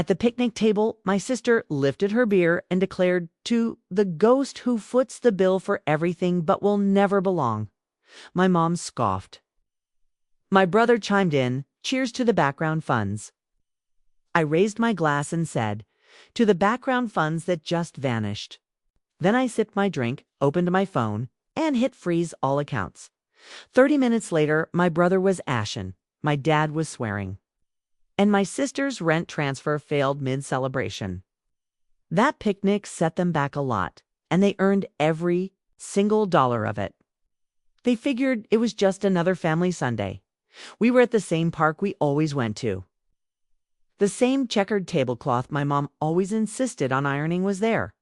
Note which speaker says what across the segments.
Speaker 1: At the picnic table, my sister lifted her beer and declared, "To the ghost who foots the bill for everything but will never belong." My mom scoffed. My brother chimed in, "Cheers to the background funds." I raised my glass and said, "To the background funds that just vanished." Then I sipped my drink, opened my phone, and hit freeze all accounts. 30 minutes later, my brother was ashen, my dad was swearing, and my sister's rent transfer failed mid-celebration. That picnic set them back a lot, and they earned every single dollar of it. They figured it was just another family Sunday. We were at the same park we always went to. The same checkered tablecloth my mom always insisted on ironing was there.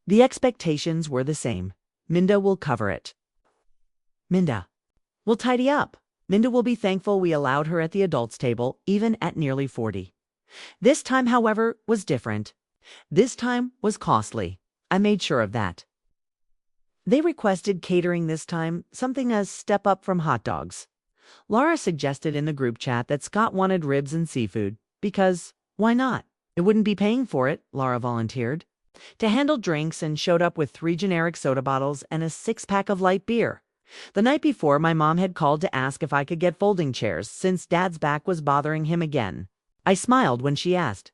Speaker 1: The expectations were the same. Minda will cover it. Minda will tidy up. Minda will be thankful we allowed her at the adults' table, even at nearly 40. This time, however, was different. This time was costly. I made sure of that. They requested catering this time, something a step up from hot dogs. Laura suggested in the group chat that Scott wanted ribs and seafood, because, why not? It wouldn't be paying for it, Laura volunteered. To handle drinks and showed up with 3 generic soda bottles and a 6-pack of light beer. The night before, my mom had called to ask if I could get folding chairs since Dad's back was bothering him again. I smiled when she asked.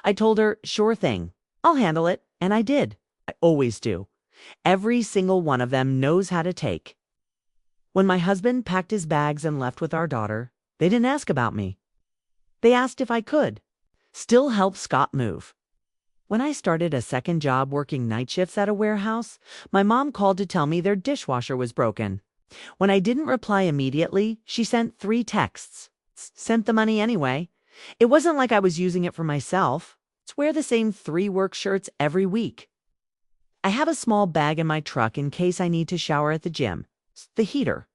Speaker 1: I told her, "Sure thing. I'll handle it," and I did. I always do. Every single one of them knows how to take. When my husband packed his bags and left with our daughter, they didn't ask about me. They asked if I could still help Scott move. When I started a second job working night shifts at a warehouse, my mom called to tell me their dishwasher was broken. When I didn't reply immediately, she sent 3 texts. Sent the money anyway. It wasn't like I was using it for myself. It's wear the same 3 work shirts every week. I have a small bag in my truck in case I need to shower at the gym. The heater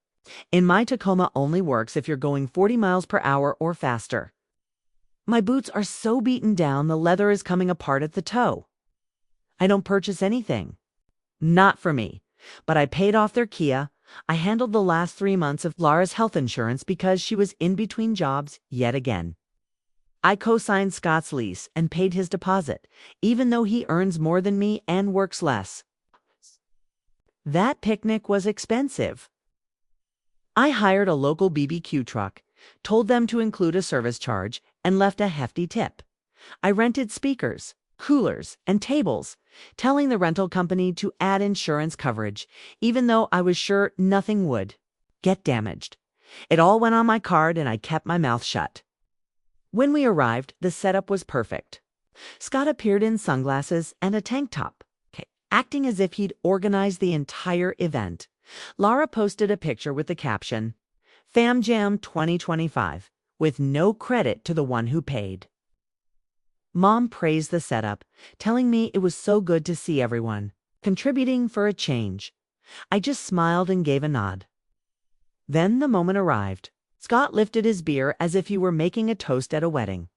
Speaker 1: in my Tacoma only works if you're going 40 miles per hour or faster. My boots are so beaten down the leather is coming apart at the toe. I don't purchase anything. Not for me. But I paid off their Kia. I handled the last 3 months of Laura's health insurance because she was in between jobs yet again. I co-signed Scott's lease and paid his deposit, even though he earns more than me and works less. That picnic was expensive. I hired a local BBQ truck, told them to include a service charge, and left a hefty tip. I rented speakers, coolers, and tables, telling the rental company to add insurance coverage, even though I was sure nothing would get damaged. It all went on my card and I kept my mouth shut. When we arrived, the setup was perfect. Scott appeared in sunglasses and a tank top, acting as if he'd organized the entire event. Laura posted a picture with the caption, "Fam Jam 2025, with no credit to the one who paid." Mom praised the setup, telling me it was so good to see everyone contributing for a change. I just smiled and gave a nod. Then the moment arrived. Scott lifted his beer as if he were making a toast at a wedding.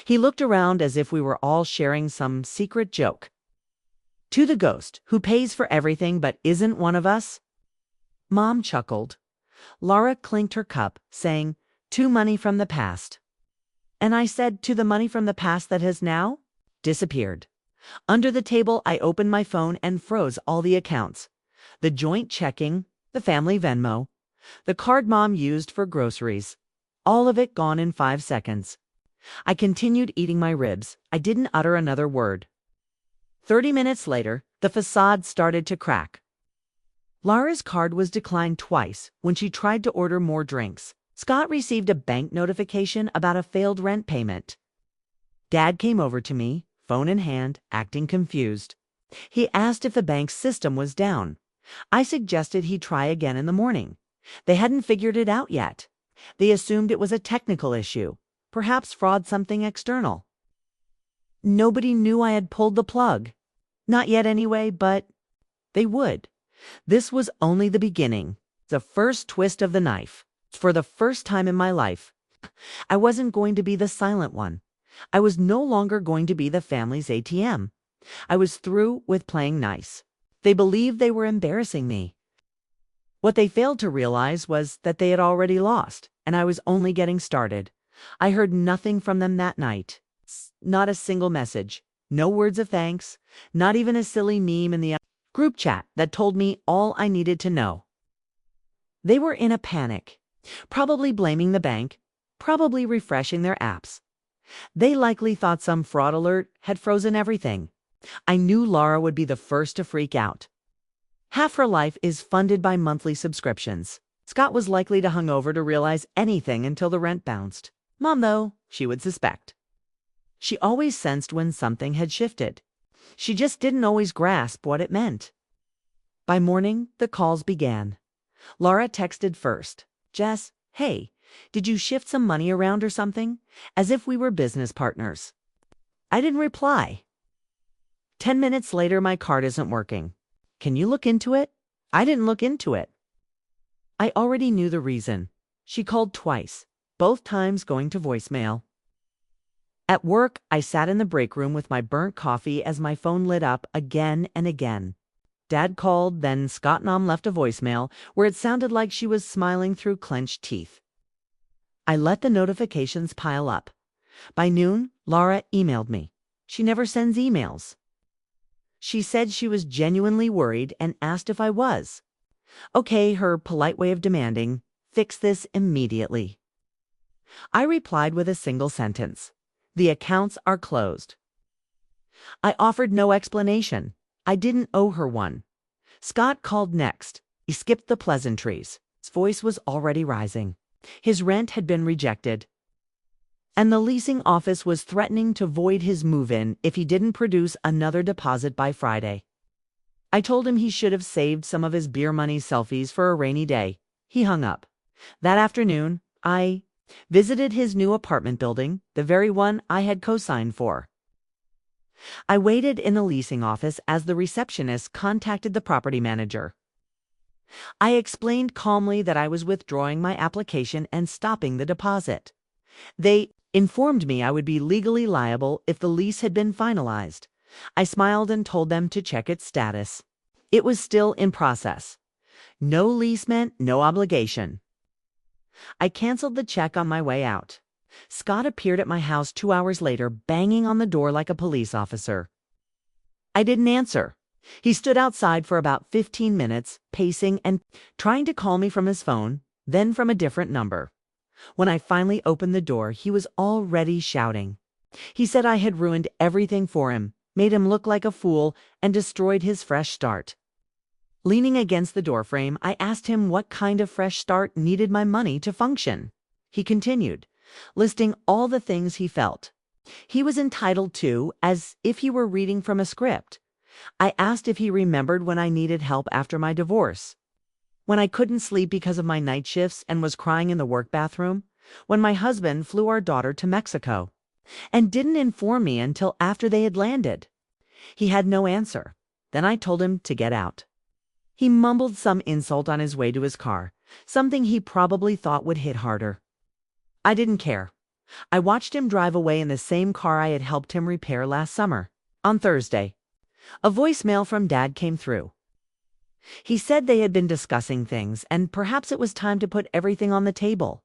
Speaker 1: He looked around as if we were all sharing some secret joke. "To the ghost who pays for everything but isn't one of us." Mom chuckled. Laura clinked her cup, saying, "To money from the past." And I said, "To the money from the past that has now disappeared." Under the table, I opened my phone and froze all the accounts. The joint checking, the family Venmo, the card Mom used for groceries. All of it gone in 5 seconds. I continued eating my ribs. I didn't utter another word. 30 minutes later, the facade started to crack. Laura's card was declined twice when she tried to order more drinks. Scott received a bank notification about a failed rent payment. Dad came over to me, phone in hand, acting confused. He asked if the bank's system was down. I suggested he try again in the morning. They hadn't figured it out yet. They assumed it was a technical issue, perhaps fraud, something external. Nobody knew I had pulled the plug. Not yet anyway, but they would. This was only the beginning, the first twist of the knife. For the first time in my life, I wasn't going to be the silent one. I was no longer going to be the family's ATM. I was through with playing nice. They believed they were embarrassing me. What they failed to realize was that they had already lost, and I was only getting started. I heard nothing from them that night. Not a single message. No words of thanks. Not even a silly meme in the group chat that told me all I needed to know. They were in a panic, probably blaming the bank, probably refreshing their apps. They likely thought some fraud alert had frozen everything. I knew Laura would be the first to freak out. Half her life is funded by monthly subscriptions. Scott was likely too hungover to realize anything until the rent bounced. Mom, though, she would suspect. She always sensed when something had shifted. She just didn't always grasp what it meant. By morning, the calls began. Laura texted first. Jess, hey, did you shift some money around or something? As if we were business partners. I didn't reply. 10 minutes later, my card isn't working. Can you look into it? I didn't look into it. I already knew the reason. She called twice, both times going to voicemail. At work, I sat in the break room with my burnt coffee as my phone lit up again and again. Dad called, then Scott Mom left a voicemail where it sounded like she was smiling through clenched teeth. I let the notifications pile up. By noon, Laura emailed me. She never sends emails. She said she was genuinely worried and asked if I was. Okay, her polite way of demanding, fix this immediately. I replied with a single sentence. The accounts are closed. I offered no explanation. I didn't owe her one. Scott called next. He skipped the pleasantries. His voice was already rising. His rent had been rejected. And the leasing office was threatening to void his move-in if he didn't produce another deposit by Friday. I told him he should have saved some of his beer money selfies for a rainy day. He hung up. That afternoon, I visited his new apartment building, the very one I had co-signed for. I waited in the leasing office as the receptionist contacted the property manager. I explained calmly that I was withdrawing my application and stopping the deposit. They informed me I would be legally liable if the lease had been finalized. I smiled and told them to check its status. It was still in process. No lease meant no obligation. I canceled the check on my way out. Scott appeared at my house 2 hours later, banging on the door like a police officer. I didn't answer. He stood outside for about 15 minutes, pacing and trying to call me from his phone, then from a different number. When I finally opened the door, he was already shouting. He said I had ruined everything for him, made him look like a fool, and destroyed his fresh start. Leaning against the doorframe, I asked him what kind of fresh start needed my money to function. He continued, listing all the things he felt he was entitled to, as if he were reading from a script. I asked if he remembered when I needed help after my divorce, when I couldn't sleep because of my night shifts and was crying in the work bathroom, when my husband flew our daughter to Mexico and didn't inform me until after they had landed. He had no answer. Then I told him to get out. He mumbled some insult on his way to his car, something he probably thought would hit harder. I didn't care. I watched him drive away in the same car I had helped him repair last summer. On Thursday, a voicemail from Dad came through. He said they had been discussing things, and perhaps it was time to put everything on the table.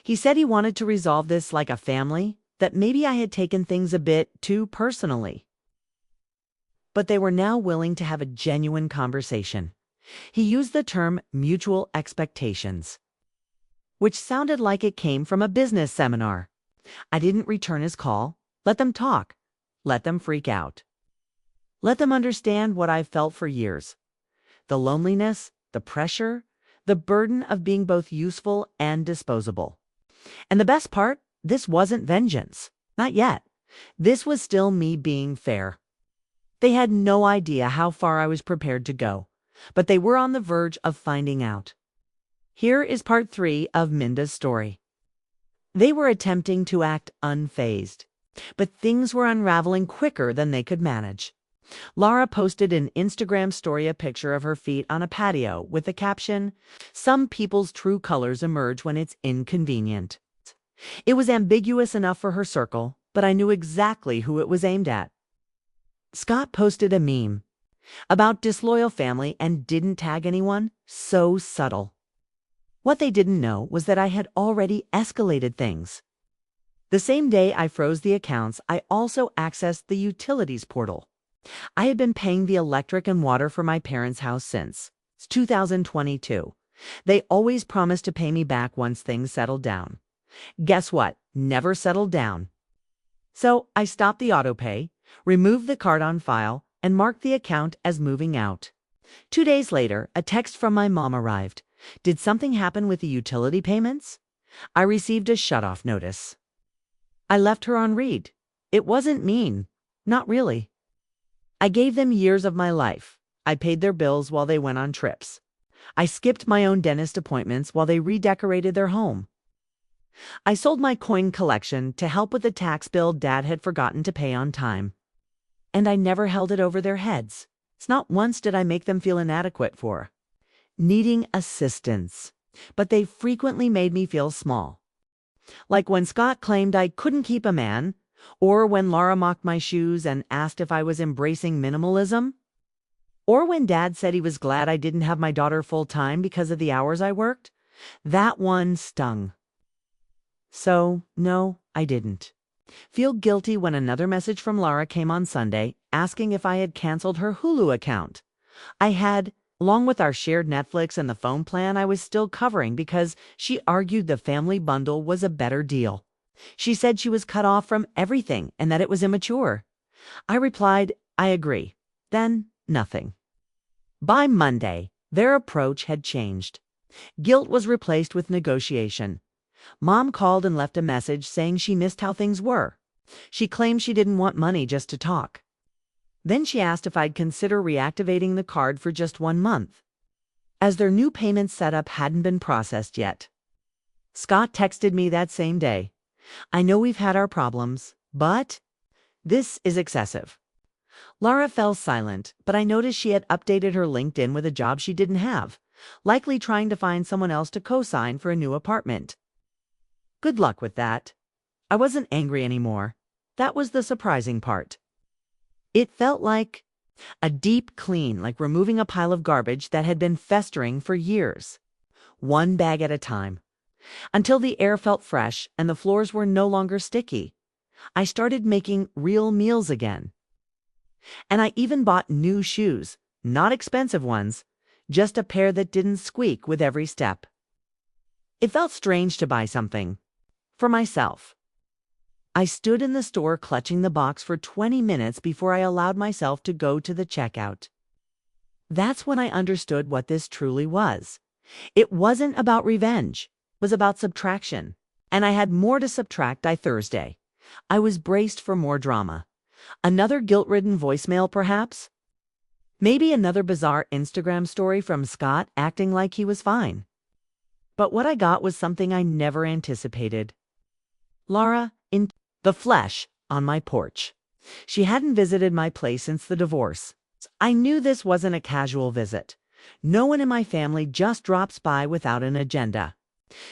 Speaker 1: He said he wanted to resolve this like a family, that maybe I had taken things a bit too personally. But they were now willing to have a genuine conversation. He used the term mutual expectations, which sounded like it came from a business seminar. I didn't return his call. Let them talk. Let them freak out. Let them understand what I've felt for years. The loneliness, the pressure, the burden of being both useful and disposable. And the best part, this wasn't vengeance. Not yet. This was still me being fair. They had no idea how far I was prepared to go, but they were on the verge of finding out. Here is part 3 of Minda's story. They were attempting to act unfazed, but things were unraveling quicker than they could manage. Laura posted an Instagram story a picture of her feet on a patio with the caption, "Some people's true colors emerge when it's inconvenient." It was ambiguous enough for her circle, but I knew exactly who it was aimed at. Scott posted a meme about disloyal family and didn't tag anyone. So subtle. What they didn't know was that I had already escalated things. The same day I froze the accounts, I also accessed the utilities portal. I had been paying the electric and water for my parents' house since 2022. They always promised to pay me back once things settled down. Guess what? Never settled down. So I stopped the autopay, removed the card on file, and marked the account as moving out. 2 days later, a text from my mom arrived. Did something happen with the utility payments? I received a shutoff notice. I left her on read. It wasn't mean. Not really. I gave them years of my life. I paid their bills while they went on trips. I skipped my own dentist appointments while they redecorated their home. I sold my coin collection to help with the tax bill Dad had forgotten to pay on time. And I never held it over their heads. It's not once did I make them feel inadequate for needing assistance, but they frequently made me feel small. Like when Scott claimed I couldn't keep a man, or when Laura mocked my shoes and asked if I was embracing minimalism, or when Dad said he was glad I didn't have my daughter full-time because of the hours I worked. That one stung. So, no, I didn't feel guilty when another message from Laura came on Sunday asking if I had canceled her Hulu account. I had, along with our shared Netflix and the phone plan I was still covering because she argued the family bundle was a better deal. She said she was cut off from everything and that it was immature. I replied, I agree. Then, nothing. By Monday, their approach had changed. Guilt was replaced with negotiation. Mom called and left a message saying she missed how things were. She claimed she didn't want money just to talk. Then she asked if I'd consider reactivating the card for just 1 month, as their new payment setup hadn't been processed yet. Scott texted me that same day. I know we've had our problems, but this is excessive. Laura fell silent, but I noticed she had updated her LinkedIn with a job she didn't have, likely trying to find someone else to co-sign for a new apartment. Good luck with that. I wasn't angry anymore. That was the surprising part. It felt like a deep clean, like removing a pile of garbage that had been festering for years. One bag at a time. Until the air felt fresh and the floors were no longer sticky. I started making real meals again. And I even bought new shoes, not expensive ones, just a pair that didn't squeak with every step. It felt strange to buy something for myself. I stood in the store clutching the box for 20 minutes before I allowed myself to go to the checkout. That's when I understood what this truly was. It wasn't about revenge. It was about subtraction. And I had more to subtract by Thursday. I was braced for more drama. Another guilt-ridden voicemail, perhaps? Maybe another bizarre Instagram story from Scott acting like he was fine. But what I got was something I never anticipated. Laura, in the flesh, on my porch. She hadn't visited my place since the divorce. I knew this wasn't a casual visit. No one in my family just drops by without an agenda.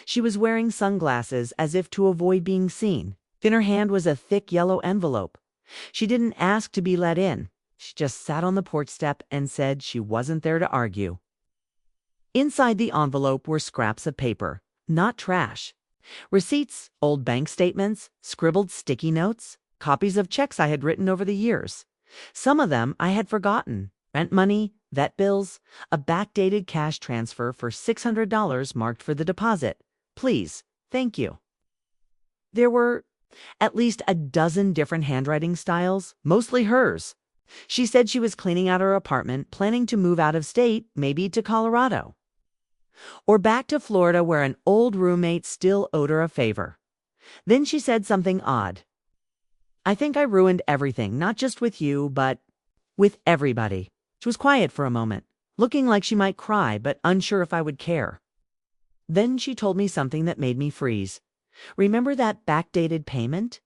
Speaker 1: She was wearing sunglasses as if to avoid being seen. In her hand was a thick yellow envelope. She didn't ask to be let in. She just sat on the porch step and said she wasn't there to argue. Inside the envelope were scraps of paper, not trash. Receipts, old bank statements, scribbled sticky notes, copies of checks I had written over the years. Some of them I had forgotten. Rent money, vet bills, a backdated cash transfer for $600 marked for the deposit. Please, thank you. There were at least a dozen different handwriting styles, mostly hers. She said she was cleaning out her apartment, planning to move out of state, maybe to Colorado. Or back to Florida where an old roommate still owed her a favor. Then she said something odd. I think I ruined everything, not just with you, but with everybody. She was quiet for a moment, looking like she might cry, but unsure if I would care. Then she told me something that made me freeze. Remember that backdated payment?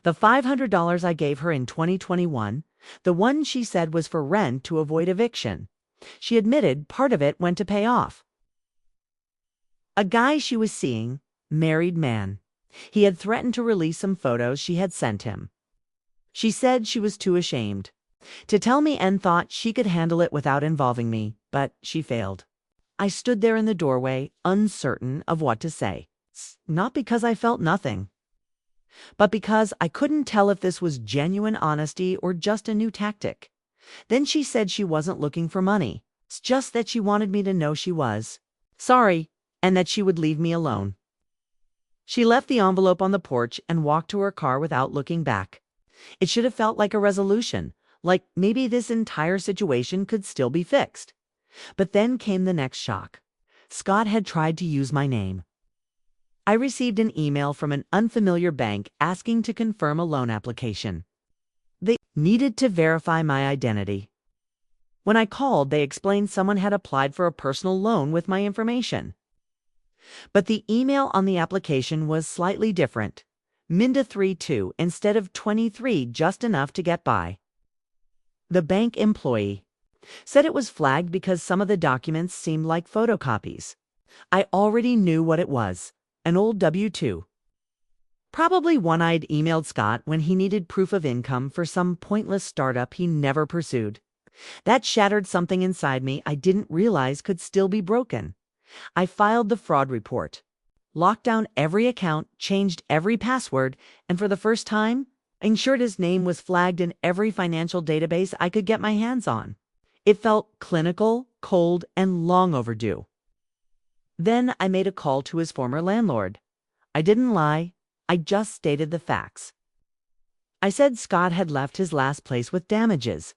Speaker 1: The $500 I gave her in 2021, the one she said was for rent to avoid eviction. She admitted part of it went to pay off a guy she was seeing, married man. He had threatened to release some photos she had sent him. She said she was too ashamed to tell me and thought she could handle it without involving me, but she failed. I stood there in the doorway, uncertain of what to say. Not because I felt nothing, but because I couldn't tell if this was genuine honesty or just a new tactic. Then she said she wasn't looking for money. It's just that she wanted me to know she was sorry and that she would leave me alone. She left the envelope on the porch and walked to her car without looking back. It should have felt like a resolution, like maybe this entire situation could still be fixed. But then came the next shock. Scott had tried to use my name. I received an email from an unfamiliar bank asking to confirm a loan application. They needed to verify my identity. When I called, they explained someone had applied for a personal loan with my information. But the email on the application was slightly different. Minda 32 instead of 23, just enough to get by. The bank employee said it was flagged because some of the documents seemed like photocopies. I already knew what it was, an old W-2. Probably One-Eyed emailed Scott when he needed proof of income for some pointless startup he never pursued. That shattered something inside me I didn't realize could still be broken. I filed the fraud report, locked down every account, changed every password, and for the first time, ensured his name was flagged in every financial database I could get my hands on. It felt clinical, cold, and long overdue. Then I made a call to his former landlord. I didn't lie. I just stated the facts. I said Scott had left his last place with damages.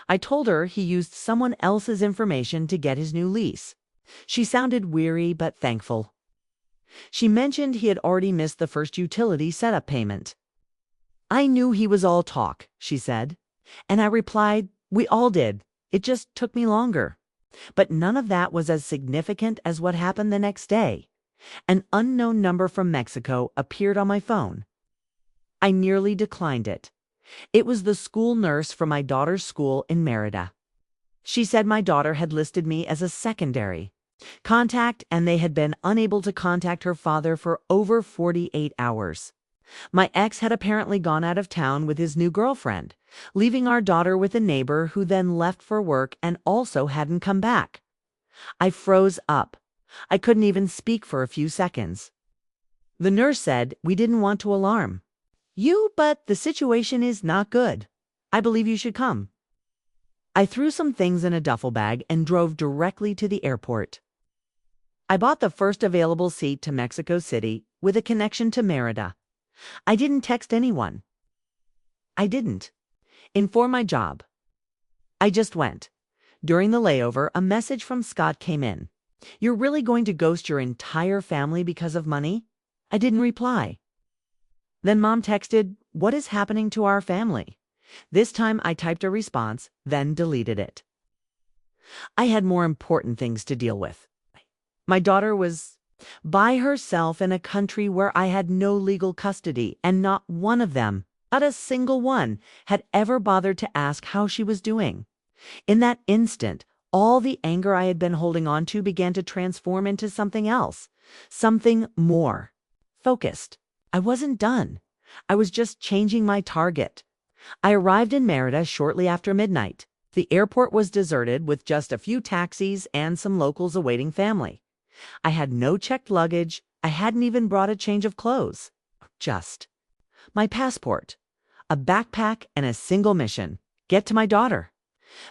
Speaker 1: I told her he used someone else's information to get his new lease. She sounded weary but thankful. She mentioned he had already missed the first utility setup payment. I knew he was all talk, she said. And I replied, we all did. It just took me longer. But none of that was as significant as what happened the next day. An unknown number from Mexico appeared on my phone. I nearly declined it. It was the school nurse from my daughter's school in Merida. She said my daughter had listed me as a secondary contact and they had been unable to contact her father for over 48 hours. My ex had apparently gone out of town with his new girlfriend, leaving our daughter with a neighbor who then left for work and also hadn't come back. I froze up. I couldn't even speak for a few seconds. The nurse said we didn't want to alarm you, but the situation is not good. I believe you should come. I threw some things in a duffel bag and drove directly to the airport. I bought the first available seat to Mexico City with a connection to Merida. I didn't text anyone. I didn't inform my job. I just went. During the layover, a message from Scott came in. You're really going to ghost your entire family because of money? I didn't reply. Then Mom texted, what is happening to our family? This time I typed a response, then deleted it. I had more important things to deal with. My daughter was by herself in a country where I had no legal custody, and not one of them, not a single one, had ever bothered to ask how she was doing. In that instant, all the anger I had been holding on to began to transform into something else, something more focused. I wasn't done. I was just changing my target. I arrived in Merida shortly after midnight. The airport was deserted with just a few taxis and some locals awaiting family. I had no checked luggage. I hadn't even brought a change of clothes. Just my passport, a backpack, and a single mission: get to my daughter.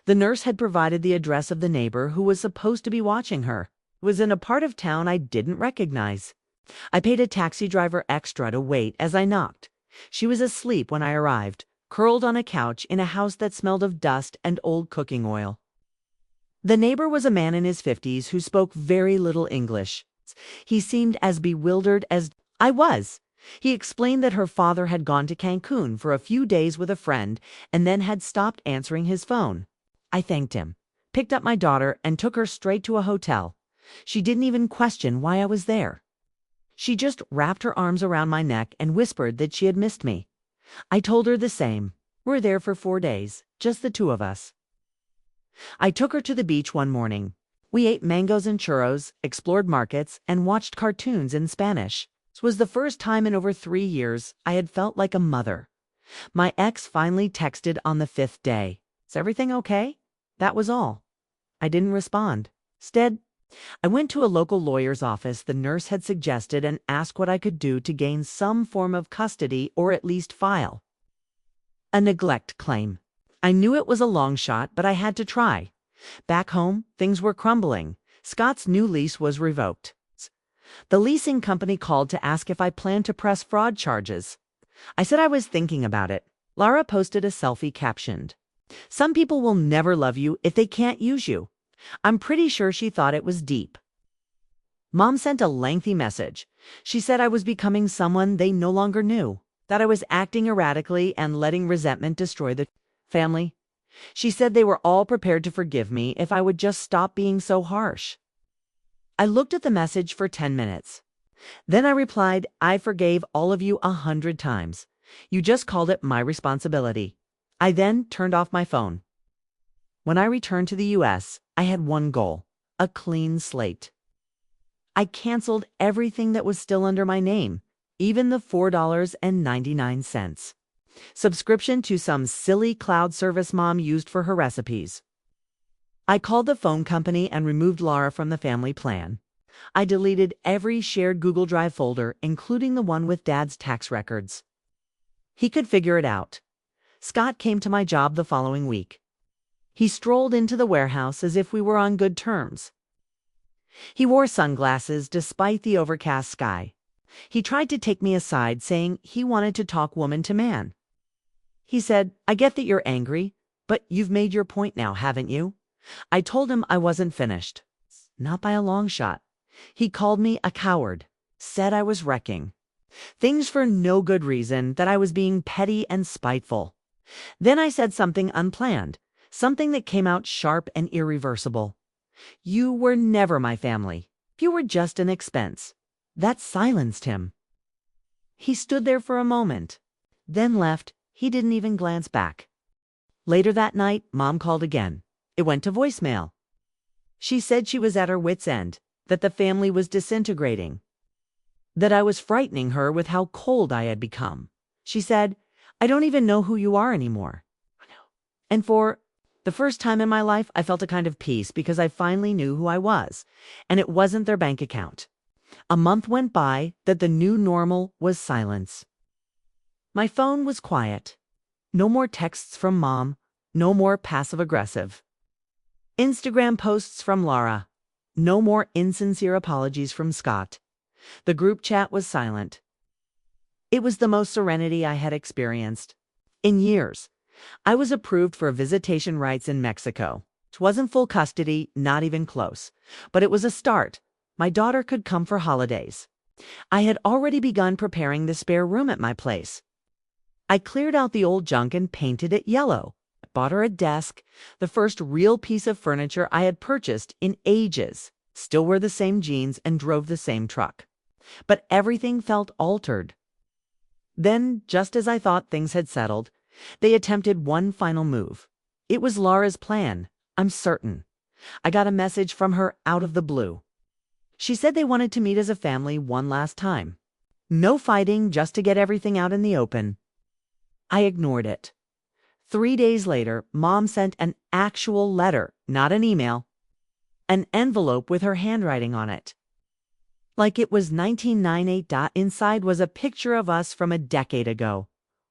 Speaker 1: The nurse had provided the address of the neighbor who was supposed to be watching her. It was in a part of town I didn't recognize. I paid a taxi driver extra to wait as I knocked. She was asleep when I arrived, curled on a couch in a house that smelled of dust and old cooking oil. The neighbor was a man in his 50s who spoke very little English. He seemed as bewildered as I was. He explained that her father had gone to Cancun for a few days with a friend and then had stopped answering his phone. I thanked him, picked up my daughter, and took her straight to a hotel. She didn't even question why I was there. She just wrapped her arms around my neck and whispered that she had missed me. I told her the same. We're there for 4 days, just the two of us. I took her to the beach one morning. We ate mangoes and churros, explored markets, and watched cartoons in Spanish. This was the first time in over 3 years I had felt like a mother. My ex finally texted on the 5th day. Is everything okay? That was all. I didn't respond. Instead, I went to a local lawyer's office the nurse had suggested and asked what I could do to gain some form of custody or at least file a neglect claim. I knew it was a long shot, but I had to try. Back home, things were crumbling. Scott's new lease was revoked. The leasing company called to ask if I planned to press fraud charges. I said I was thinking about it. Lara posted a selfie captioned, "Some people will never love you if they can't use you." I'm pretty sure she thought it was deep. Mom sent a lengthy message. She said I was becoming someone they no longer knew, that I was acting erratically and letting resentment destroy the family. She said they were all prepared to forgive me if I would just stop being so harsh. I looked at the message for 10 minutes. Then I replied, "I forgave all of you 100 times. You just called it my responsibility." I then turned off my phone. When I returned to the US, I had one goal: a clean slate. I canceled everything that was still under my name, even the $4.99 subscription to some silly cloud service Mom used for her recipes. I called the phone company and removed Lara from the family plan. I deleted every shared Google Drive folder, including the one with Dad's tax records. He could figure it out. Scott came to my job the following week. He strolled into the warehouse as if we were on good terms. He wore sunglasses despite the overcast sky. He tried to take me aside, saying he wanted to talk woman to man. He said, "I get that you're angry, but you've made your point now, haven't you?" I told him I wasn't finished. Not by a long shot. He called me a coward, said I was wrecking things for no good reason, that I was being petty and spiteful. Then I said something unplanned, something that came out sharp and irreversible. "You were never my family. You were just an expense." That silenced him. He stood there for a moment, then left. He didn't even glance back. Later that night, Mom called again. It went to voicemail. She said she was at her wit's end, that the family was disintegrating, that I was frightening her with how cold I had become. She said, "I don't even know who you are anymore." And for the first time in my life, I felt a kind of peace because I finally knew who I was, and it wasn't their bank account. A month went by that the new normal was silence. My phone was quiet. No more texts from Mom, no more passive-aggressive Instagram posts from Lara, no more insincere apologies from Scott. The group chat was silent. It was the most serenity I had experienced in years. I was approved for visitation rights in Mexico. It wasn't full custody, not even close, but it was a start. My daughter could come for holidays. I had already begun preparing the spare room at my place. I cleared out the old junk and painted it yellow. I bought her a desk, the first real piece of furniture I had purchased in ages. Still wore the same jeans and drove the same truck. But everything felt altered. Then, just as I thought things had settled, they attempted one final move. It was Lara's plan, I'm certain. I got a message from her out of the blue. She said they wanted to meet as a family one last time. No fighting, just to get everything out in the open. I ignored it. 3 days later, Mom sent an actual letter, not an email. An envelope with her handwriting on it. Like it was 1998. Inside was a picture of us from a decade ago.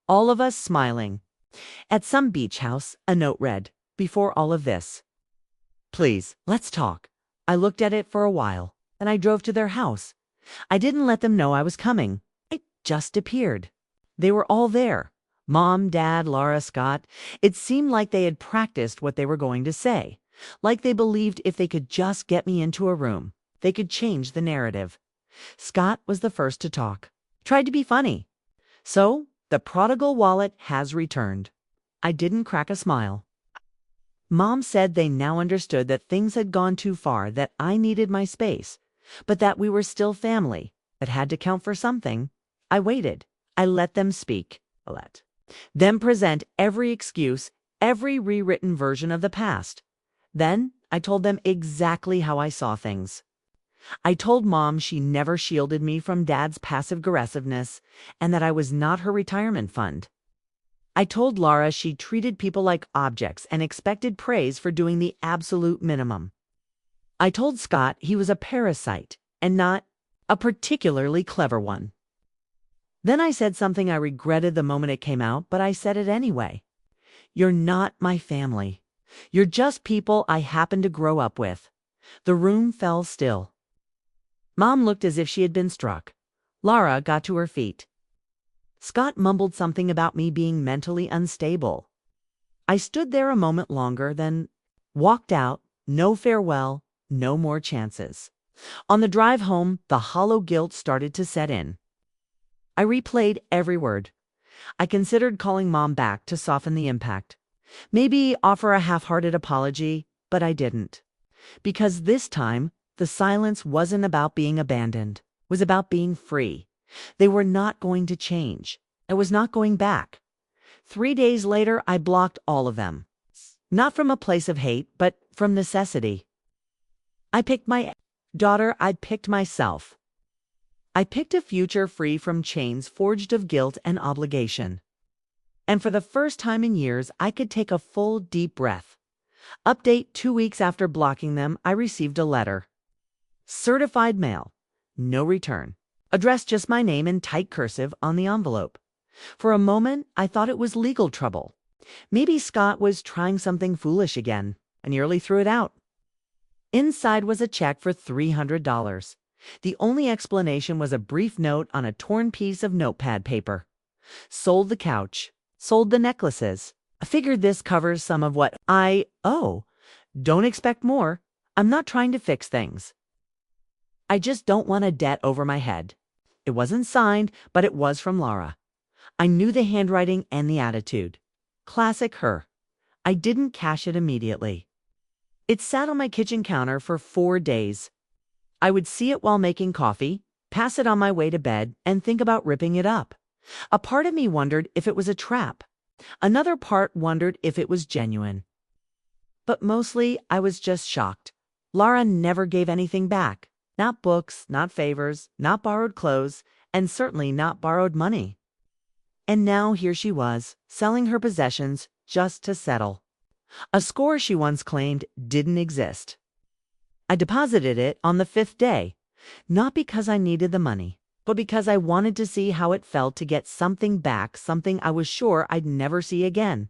Speaker 1: All of us smiling. At some beach house, a note read, "Before all of this, please, let's talk." I looked at it for a while, then I drove to their house. I didn't let them know I was coming. I just appeared. They were all there. Mom, Dad, Lara, Scott. It seemed like they had practiced what they were going to say. Like they believed if they could just get me into a room, they could change the narrative. Scott was the first to talk. Tried to be funny. "So, the prodigal wallet has returned." I didn't crack a smile. Mom said they now understood that things had gone too far, that I needed my space, but that we were still family. That had to count for something. I waited. I let them speak. Let them present every excuse, every rewritten version of the past. Then I told them exactly how I saw things. I told Mom she never shielded me from Dad's passive-aggressiveness and that I was not her retirement fund. I told Lara she treated people like objects and expected praise for doing the absolute minimum. I told Scott he was a parasite and not a particularly clever one. Then I said something I regretted the moment it came out, but I said it anyway. You're not my family. You're just people I happened to grow up with. The room fell still. Mom looked as if she had been struck. Laura got to her feet. Scott mumbled something about me being mentally unstable. I stood there a moment longer, then walked out. No farewell, no more chances. On the drive home, the hollow guilt started to set in. I replayed every word. I considered calling Mom back to soften the impact. Maybe offer a half-hearted apology, but I didn't. Because this time, the silence wasn't about being abandoned. It was about being free. They were not going to change. I was not going back. 3 days later, I blocked all of them. Not from a place of hate, but from necessity. I picked my daughter, I picked myself. I picked a future free from chains forged of guilt and obligation. And for the first time in years, I could take a full, deep breath. Update: 2 weeks after blocking them, I received a letter. Certified mail. No return. Addressed just my name in tight cursive on the envelope. For a moment, I thought it was legal trouble. Maybe Scott was trying something foolish again. I nearly threw it out. Inside was a check for $300. The only explanation was a brief note on a torn piece of notepad paper. Sold the couch. Sold the necklaces. I figured this covers some of what I owe. Don't expect more. I'm not trying to fix things. I just don't want a debt over my head. It wasn't signed, but it was from Laura. I knew the handwriting and the attitude. Classic her. I didn't cash it immediately. It sat on my kitchen counter for 4 days. I would see it while making coffee, pass it on my way to bed, and think about ripping it up. A part of me wondered if it was a trap. Another part wondered if it was genuine. But mostly, I was just shocked. Laura never gave anything back. Not books, not favors, not borrowed clothes, and certainly not borrowed money. And now here she was, selling her possessions just to settle. A score she once claimed didn't exist. I deposited it on the 5th day, not because I needed the money, but because I wanted to see how it felt to get something back, something I was sure I'd never see again.